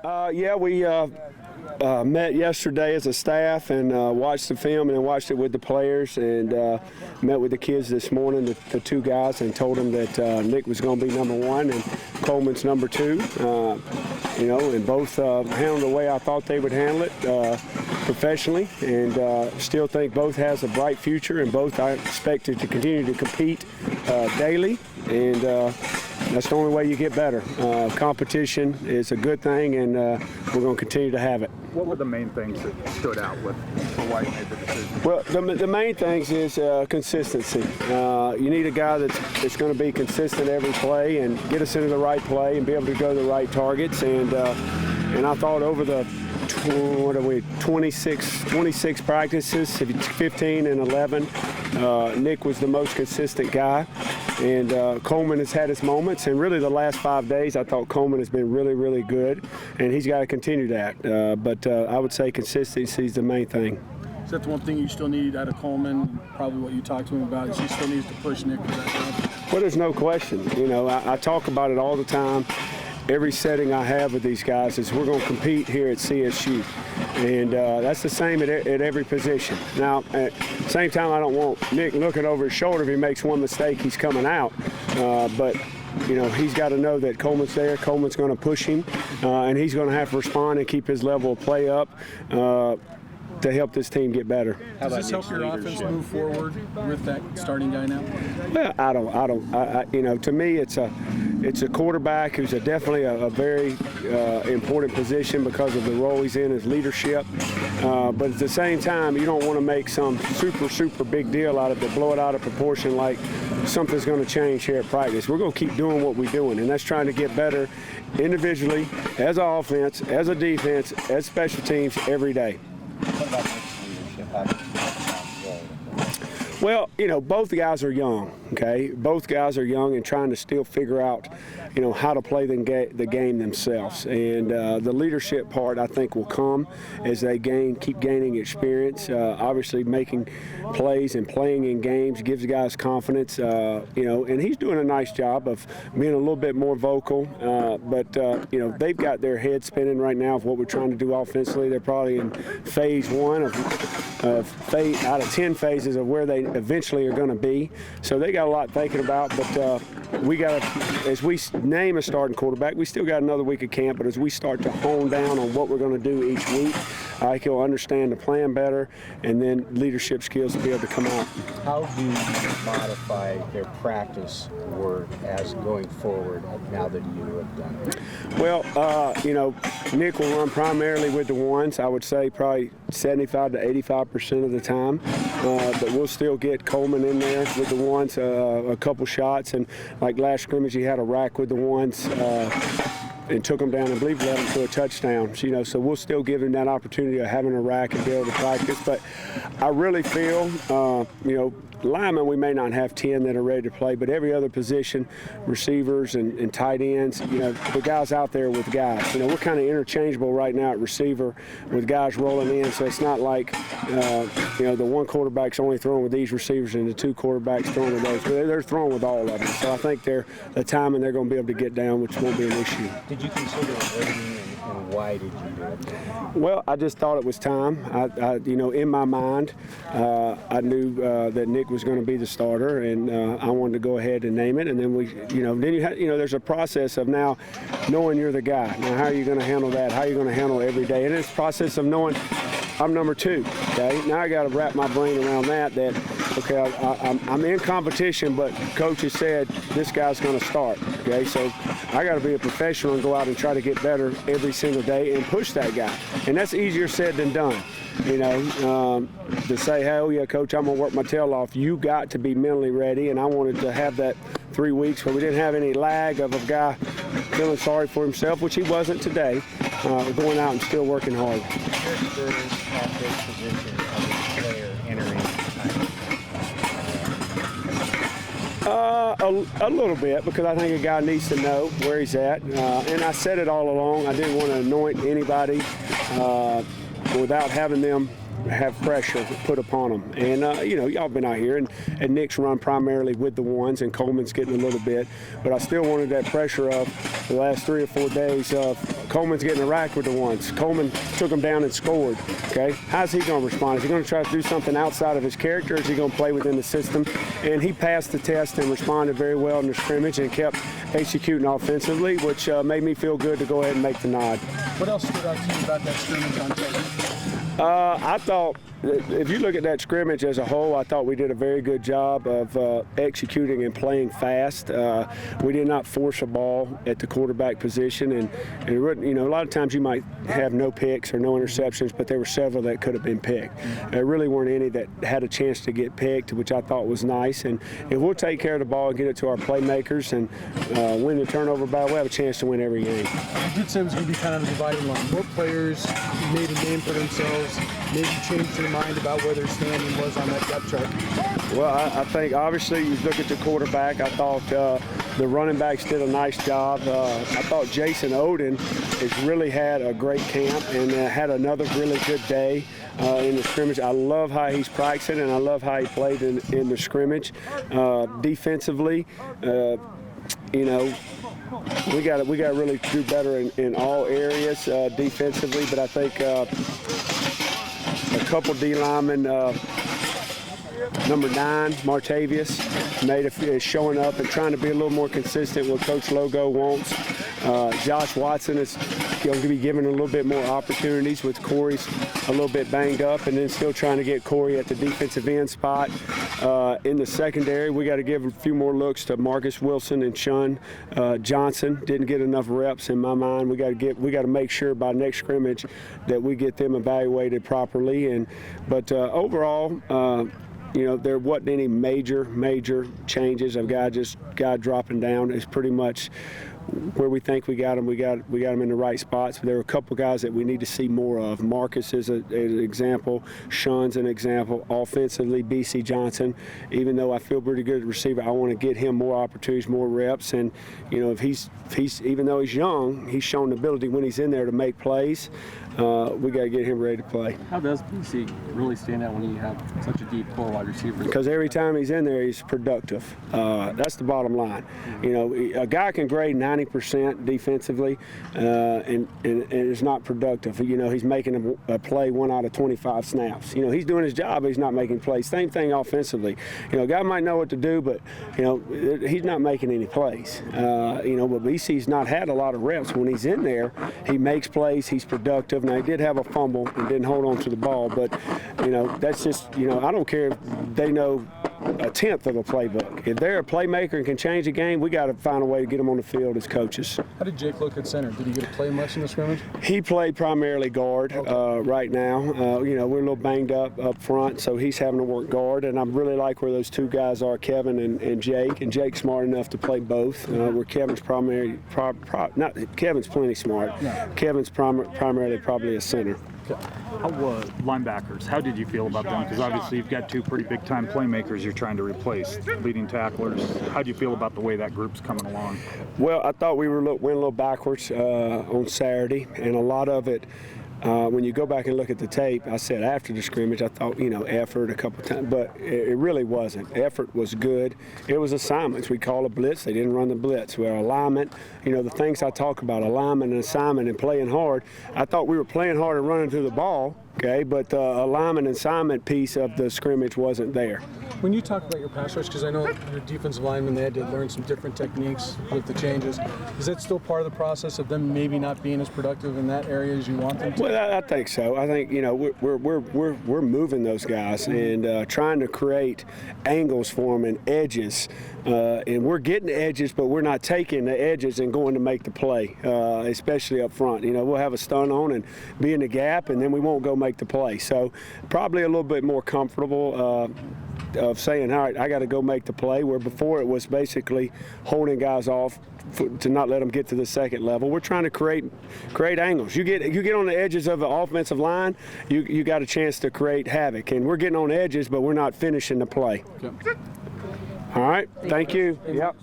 Yeah, we met yesterday as a staff and watched the film and then watched it with the players and met with the kids this morning, the two guys, and told them that Nick was going to be number one and Coleman's number two. And both handled the way I thought they would handle it professionally, and still think both has a bright future, and both I expect to continue to compete daily, and that's the only way you get better. Competition is a good thing, and we're going to continue to have it. What were the main things that stood out for why you made the decision? Well, the main things is consistency. You need a guy that's going to be consistent every play and get us into the right play and be able to go to the right targets. And I thought over the 26 practices, 15 and 11, Nick was the most consistent guy. And Coleman has had his moments, and really the last 5 days I thought Coleman has been really, really good, and he's got to continue that. But I would say consistency is the main thing. Is that the one thing you still need out of Coleman? Probably what you talked to him about is he still needs to push Nick for that job. Well, there's no question. I talk about it all the time. Every setting I have with these guys is we're going to compete here at CSU. And that's the same at every position. Now, at the same time, I don't want Nick looking over his shoulder. If he makes one mistake, he's coming out. But he's got to know that Coleman's there. Coleman's going to push him, and he's going to have to respond and keep his level of play up to help this team get better. Does this help your offense move forward with that starting guy now? Well, I don't. To me, it's a quarterback who's definitely a very important position because of the role he's in as leadership. But at the same time, you don't want to make some super big deal out of it, blow it out of proportion like something's going to change here at practice. We're going to keep doing what we're doing, and that's trying to get better individually, as an offense, as a defense, as special teams every day. What about leadership? Well, both guys are young, okay? Both guys are young and trying to still figure out, how to play the game themselves. And the leadership part, I think, will come as they keep gaining experience. Obviously, making plays and playing in games gives guys confidence, and he's doing a nice job of being a little bit more vocal. But they've got their head spinning right now of what we're trying to do offensively. They're probably in phase one out of 10 phases of where they eventually are going to be. So they got a lot thinking about, but we got to, as we name a starting quarterback, we still got another week of camp, but as we start to hone down on what we're going to do each week, I think he'll understand the plan better, and then leadership skills will be able to come out. How do you modify their practice work as going forward now that you have done it? Well, Nick will run primarily with the ones. I would say probably 75 to 85% of the time, but we'll still get Coleman in there with the ones, a couple shots, and like last scrimmage he had a rack with the ones and took them down and I believe led them to a touchdown. So we'll still give him that opportunity of having a rack and be able to practice. But I really feel, linemen, we may not have 10 that are ready to play, but every other position, receivers and tight ends, the guys out there with guys. We're kind of interchangeable right now at receiver with guys rolling in, so it's not like, the one quarterback's only throwing with these receivers and the two quarterbacks throwing with those. They're throwing with all of them. So I think the timing they're going to be able to get down, which won't be an issue. Did you consider waiting, and why did you do it? Well, I just thought it was time. In my mind, I knew that Nick was going to be the starter, and I wanted to go ahead and name it. And then there's a process of now knowing you're the guy. Now, how are you going to handle that? How are you going to handle it every day? And it's a process of knowing I'm number two. Okay, now I got to wrap my brain around that. Okay, I'm in competition, but coach has said this guy's going to start. Okay, so I got to be a professional and go out and try to get better every single day and push that guy. And that's easier said than done. To say, hey, oh yeah, coach, I'm going to work my tail off. You got to be mentally ready, and I wanted to have that 3 weeks where we didn't have any lag of a guy feeling sorry for himself, which he wasn't today, going out and still working hard. At this position of a player entering a little bit, because I think a guy needs to know where he's at. And I said it all along, I didn't want to anoint anybody without having them have pressure put upon them. And y'all been out here, and Nick's run primarily with the ones, and Coleman's getting a little bit. But I still wanted that pressure of the last 3 or 4 days of Coleman's getting a rack with the ones. Coleman took him down and scored. Okay, how's he going to respond? Is he going to try to do something outside of his character, or is he going to play within the system? And he passed the test and responded very well in the scrimmage and kept executing offensively, which made me feel good to go ahead and make the nod. What else stood out to you about that scrimmage on tape? I thought, if you look at that scrimmage as a whole, I thought we did a very good job of executing and playing fast. We did not force a ball at the quarterback position, and a lot of times you might have no picks or no interceptions, but there were several that could have been picked. There really weren't any that had a chance to get picked, which I thought was nice. And if we'll take care of the ball and get it to our playmakers and win the turnover battle, we'll have a chance to win every game. You did say it was going to be kind of a dividing line. More players made a name for themselves, maybe changed their mind about where their standing was on that depth chart. Well, I think obviously you look at the quarterback. I thought the running backs did a nice job. I thought Jason Oden has really had a great camp and had another really good day in the scrimmage. I love how he's practicing, and I love how he played in the scrimmage. Defensively, we got to really do better in all areas defensively. But I think a couple D linemen. Number 9, Martavius, is showing up and trying to be a little more consistent with Coach Logo wants. Josh Watson is going to be given a little bit more opportunities with Corey's a little bit banged up, and then still trying to get Corey at the defensive end spot. In the secondary, we got to give a few more looks to Marcus Wilson and Shun Johnson. Didn't get enough reps in my mind. We got to make sure by next scrimmage that we get them evaluated properly. But overall, there wasn't any major changes of guy dropping down. It's pretty much where we think we got him. We got him in the right spots. But there were a couple guys that we need to see more of. Marcus is an example. Shun's an example. Offensively, BC Johnson. Even though I feel pretty good at receiver, I want to get him more opportunities, more reps. And if he's even though he's young, he's shown the ability when he's in there to make plays. We got to get him ready to play. How does BC really stand out when you have such a deep core wide receiver? Because every time he's in there, he's productive. That's the bottom line. A guy can grade 90% defensively and is not productive. He's making a play 1 out of 25 snaps. He's doing his job, but he's not making plays. Same thing offensively. A guy might know what to do, but he's not making any plays. But BC's not had a lot of reps. When he's in there, he makes plays. He's productive. Now, he did have a fumble and didn't hold on to the ball, but that's just I don't care if they know a tenth of a playbook. If they're a playmaker and can change a game, we got to find a way to get them on the field as coaches. How did Jake look at center? Did he get to play much in the scrimmage? He played primarily guard right now. We're a little banged up front, so he's having to work guard, and I really like where those two guys are, Kevin and Jake. And Jake's smart enough to play both. Where Kevin's Kevin's plenty smart. No. Kevin's primarily probably a center. How linebackers, how did you feel about them? Because obviously you've got 2 pretty big-time playmakers you're trying to replace, leading tacklers. How do you feel about the way that group's coming along? Well, I thought we went a little backwards on Saturday, and a lot of it, when you go back and look at the tape, I said after the scrimmage, I thought, effort a couple times, but it really wasn't. Effort was good. It was assignments. We call a blitz. They didn't run the blitz. We had alignment. The things I talk about, alignment and assignment and playing hard, I thought we were playing hard and running through the ball, okay, but the alignment and assignment piece of the scrimmage wasn't there. When you talk about your pass rush, because I know your defensive linemen, they had to learn some different techniques with the changes. Is that still part of the process of them maybe not being as productive in that area as you want them to? Well, I think so. I think we're moving those guys and trying to create angles for them and edges, and we're getting the edges, but we're not taking the edges and going to make the play, especially up front. We'll have a stun on and be in the gap, and then we won't go make the play. So probably a little bit more comfortable of saying, all right, I got to go make the play, where before it was basically holding guys off to not let them get to the second level. We're trying to create angles. You get on the edges of the offensive line, you got a chance to create havoc. And we're getting on edges, but we're not finishing the play. Yep. All right, thank you. Yep.